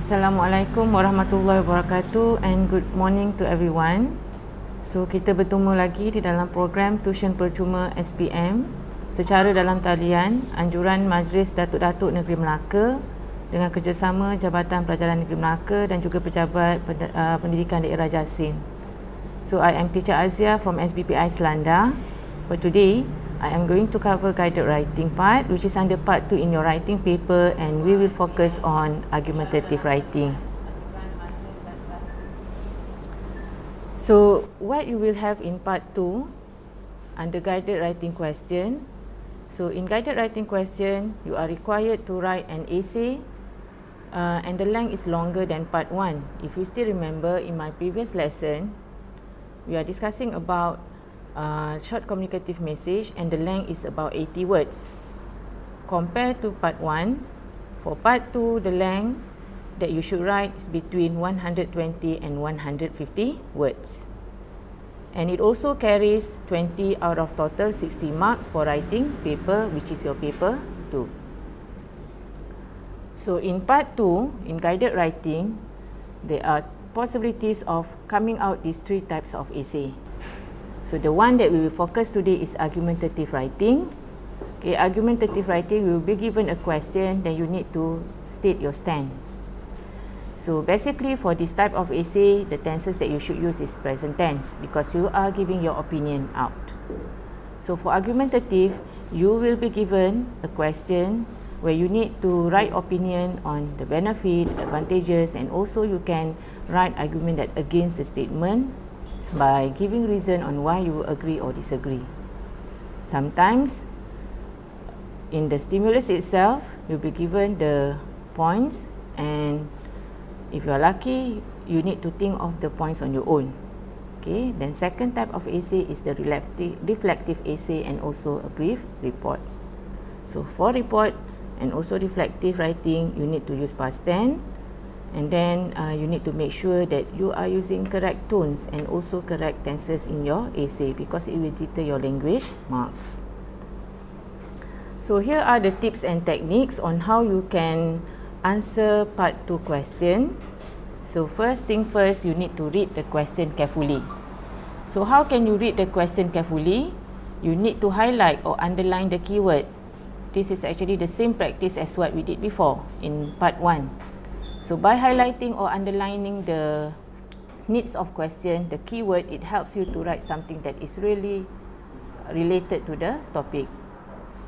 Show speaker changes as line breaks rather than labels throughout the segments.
Assalamualaikum warahmatullahi wabarakatuh and good morning to everyone. So kita bertemu lagi di dalam program Tuisyen Percuma SPM secara dalam talian Anjuran Majlis Datuk-Datuk Negeri Melaka dengan kerjasama Jabatan Pelajaran Negeri Melaka dan juga Pejabat Pendidikan Daerah Jasin. So I am Teacher Azia from SBPI Selanda. For today, I am going to cover guided writing part, which is under part 2 in your writing paper, and we will focus on argumentative writing. So what you will have in part 2 under guided writing question. So in guided writing question, you are required to write an essay and the length is longer than part 1. If you still remember, in my previous lesson, we are discussing about short communicative message and the length is about 80 words. Compared to part 1, for part 2, the length that you should write is between 120 and 150 words. And it also carries 20 out of total 60 marks for writing paper, which is your paper 2. So in part 2, in guided writing, there are possibilities of coming out these 3 types of essay. So the one that we will focus today is argumentative writing. Okay, argumentative writing, you will be given a question, then you need to state your stance. So basically for this type of essay, the tenses that you should use is present tense because you are giving your opinion out. So for argumentative, you will be given a question where you need to write opinion on the benefit, advantages, and also you can write argument that against the statement by giving reason on why you agree or disagree. Sometimes in the stimulus itself, you'll be given the points, and if you are lucky, you need to think of the points on your own. Okay, then second type of essay is the reflective essay and also a brief report. So for report and also reflective writing, you need to use past tense, and then you need to make sure that you are using correct tones and also correct tenses in your essay because it will deter your language marks. So here are the tips and techniques on how you can answer part 2 question. So first thing first, you need to read the question carefully. So how can you read the question carefully? You need to highlight or underline the keyword. This is actually the same practice as what we did before in part 1. So by highlighting or underlining the needs of question, the keyword, it helps you to write something that is really related to the topic.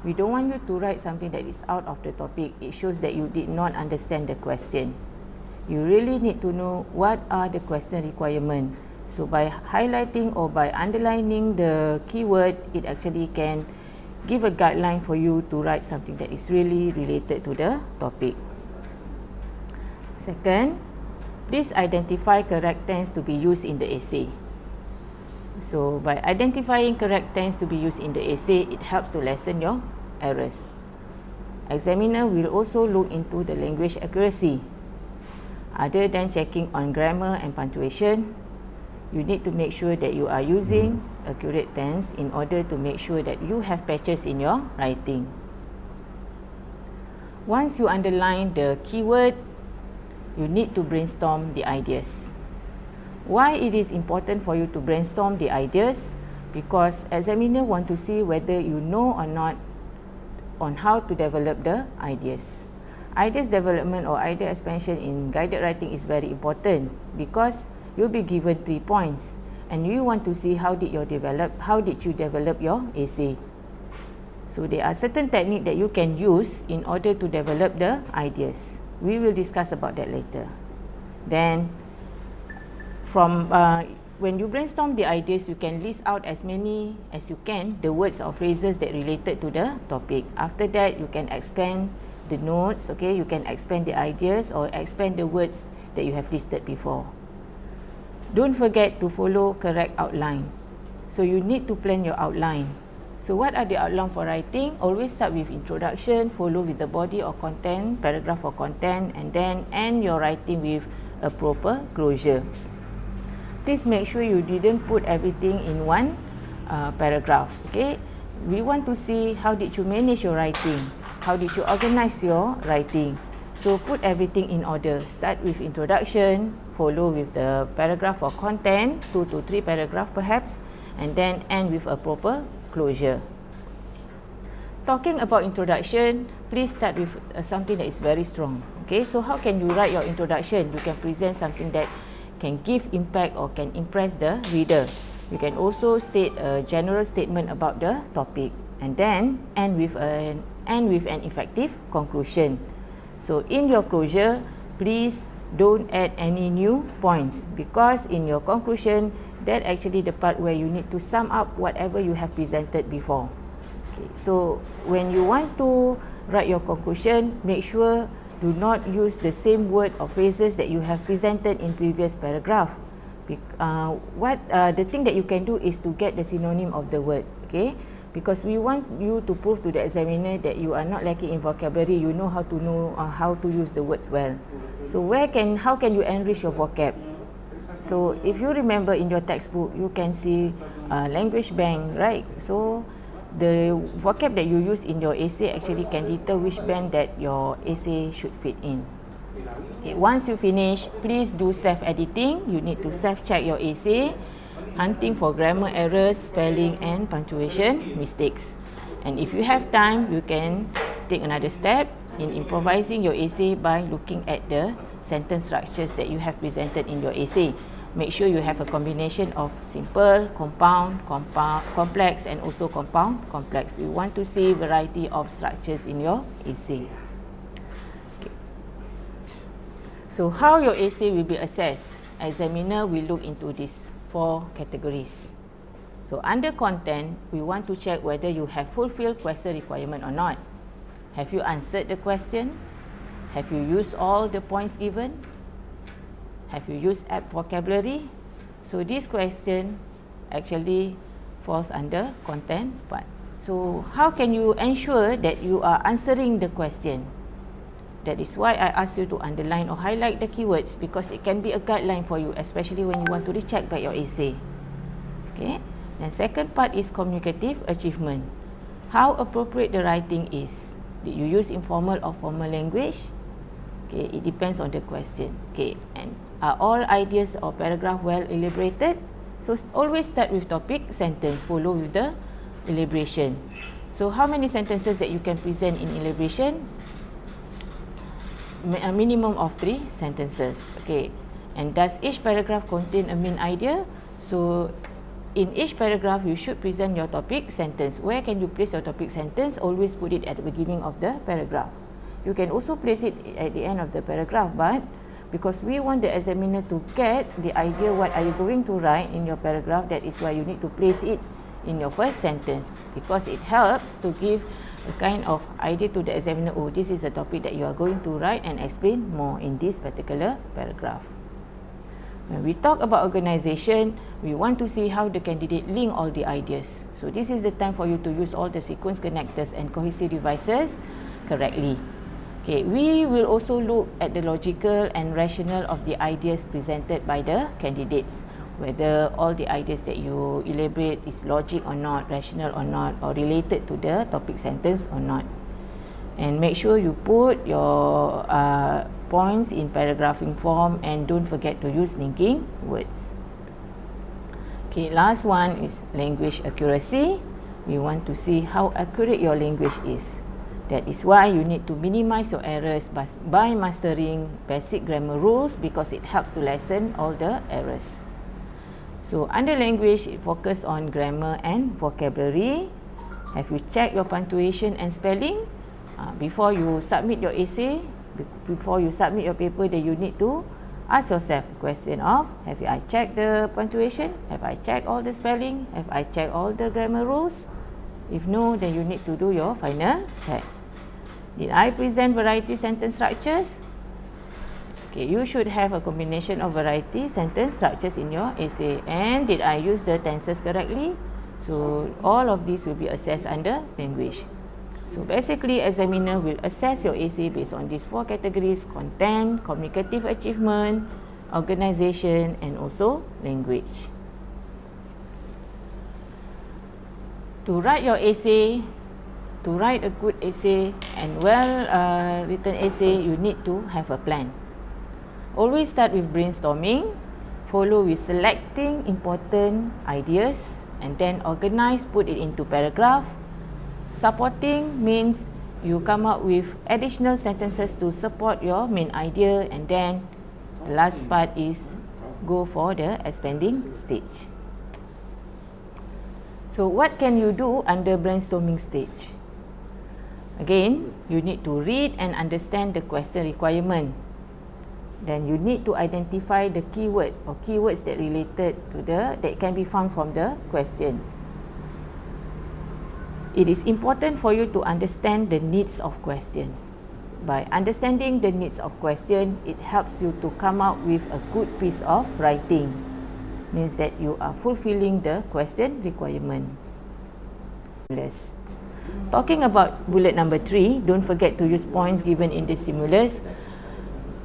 We don't want you to write something that is out of the topic. It shows that you did not understand the question. You really need to know what are the question requirement. So by highlighting or by underlining the keyword, it actually can give a guideline for you to write something that is really related to the topic. Second, please identify correct tense to be used in the essay. So by identifying correct tense to be used in the essay, it helps to lessen your errors. Examiner will also look into the language accuracy. Other than checking on grammar and punctuation, you need to make sure that you are using accurate tense in order to make sure that you have patches in your writing. Once you underline the keyword, you need to brainstorm the ideas. Why it is important for you to brainstorm the ideas? Because examiner want to see whether you know or not on how to develop the ideas. Ideas development or idea expansion in guided writing is very important because you'll be given 3 points and you want to see how did you develop your essay. So there are certain techniques that you can use in order to develop the ideas. We will discuss about that later. Then from when you brainstorm the ideas, you can list out as many as you can the words or phrases that related to the topic. After that, you can expand the notes, okay? You can expand the ideas or expand the words that you have listed before. Don't forget to follow correct outline. So you need to plan your outline. So what are the outline for writing? Always start with introduction, follow with the body or content, paragraph or content, and then end your writing with a proper closure. Please make sure you didn't put everything in one paragraph. Okay, we want to see how did you manage your writing, how did you organize your writing. So put everything in order. Start with introduction, follow with the paragraph or content, 2 to 3 paragraph perhaps, and then end with a proper closure. Talking about introduction, please start with something that is very strong. Okay, so how can you write your introduction? You can present something that can give impact or can impress the reader. You can also state a general statement about the topic and then end with an effective conclusion. So in your closure, please don't add any new points, because in your conclusion, that actually the part where you need to sum up whatever you have presented before. Okay, so when you want to write your conclusion, make sure do not use the same word or phrases that you have presented in previous paragraph. The thing that you can do is to get the synonym of the word, okay? Because we want you to prove to the examiner that you are not lacking in vocabulary, you know how to use the words well. So how can you enrich your vocab? So if you remember in your textbook, you can see language bank, right? So the vocab that you use in your essay actually can deter which band that your essay should fit in. Okay, once you finish, please do self-editing. You need to self-check your essay, hunting for grammar errors, spelling and punctuation mistakes. And if you have time, you can take another step in improvising your essay by looking at the sentence structures that you have presented in your essay. Make sure you have a combination of simple, compound, complex and also compound, complex. We want to see variety of structures in your essay. Okay. So how your essay will be assessed? Examiner will look into these 4 categories. So under content, we want to check whether you have fulfilled question requirement or not. Have you answered the question? Have you used all the points given? Have you used apt vocabulary? So this question actually falls under content part. So how can you ensure that you are answering the question? That is why I ask you to underline or highlight the keywords, because it can be a guideline for you, especially when you want to recheck back your essay. Okay. And second part is communicative achievement. How appropriate the writing is. Did you use informal or formal language? Okay, it depends on the question. Okay, and are all ideas or paragraph well elaborated? So always start with topic, sentence, follow with the elaboration. So how many sentences that you can present in elaboration? A minimum of 3 sentences. Okay, and does each paragraph contain a main idea? So in each paragraph, you should present your topic sentence. Where can you place your topic sentence? Always put it at the beginning of the paragraph. You can also place it at the end of the paragraph, but because we want the examiner to get the idea what are you going to write in your paragraph, that is why you need to place it in your first sentence, because it helps to give a kind of idea to the examiner, oh, this is a topic that you are going to write and explain more in this particular paragraph. When we talk about organisation, we want to see how the candidate link all the ideas. So this is the time for you to use all the sequence connectors and cohesive devices correctly. Okay, we will also look at the logical and rational of the ideas presented by the candidates, whether all the ideas that you elaborate is logic or not, rational or not, or related to the topic sentence or not. And make sure you put your points in paragraphing form, and don't forget to use linking words. Okay, last one is language accuracy. We want to see how accurate your language is. That is why you need to minimize your errors by mastering basic grammar rules, because it helps to lessen all the errors. So under language, it focuses on grammar and vocabulary. Have you checked your punctuation and spelling? Before you submit your essay, before you submit your paper, then you need to ask yourself the question of, have I checked the punctuation? Have I checked all the spelling? Have I checked all the grammar rules? If no, then you need to do your final check. Did I present variety sentence structures? Okay, you should have a combination of variety sentence structures in your essay. And did I use the tenses correctly? So all of these will be assessed under language. So basically, examiner will assess your essay based on these 4 categories: content, communicative achievement, organisation, and also language. To write your essay, to write a good essay and written essay, you need to have a plan. Always start with brainstorming, follow with selecting important ideas, and then organize, put it into paragraph. Supporting means you come up with additional sentences to support your main idea, and then the last part is go for the expanding stage. So what can you do under brainstorming stage? Again, you need to read and understand the question requirement. Then you need to identify the keyword or keywords that can be found from the question. It is important for you to understand the needs of question. By understanding the needs of question, it helps you to come up with a good piece of writing. Means that you are fulfilling the question requirement. Talking about bullet number 3, don't forget to use points given in the stimulus.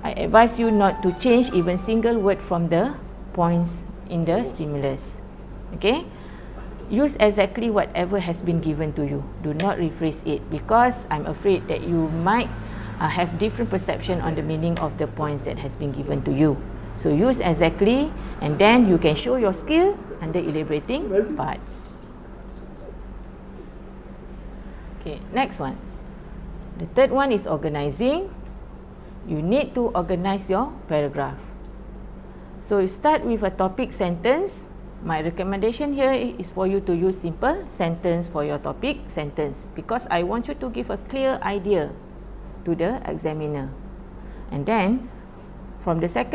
I advise you not to change even single word from the points in the stimulus. Okay? Use exactly whatever has been given to you. Do not rephrase it, because I'm afraid that you might have different perception on the meaning of the points that has been given to you. So use exactly, and then you can show your skill under elaborating parts. Okay, next one. The third one is organizing. You need to organize your paragraph. So you start with a topic sentence. My recommendation here is for you to use simple sentence for your topic sentence, because I want you to give a clear idea to the examiner. And then from the second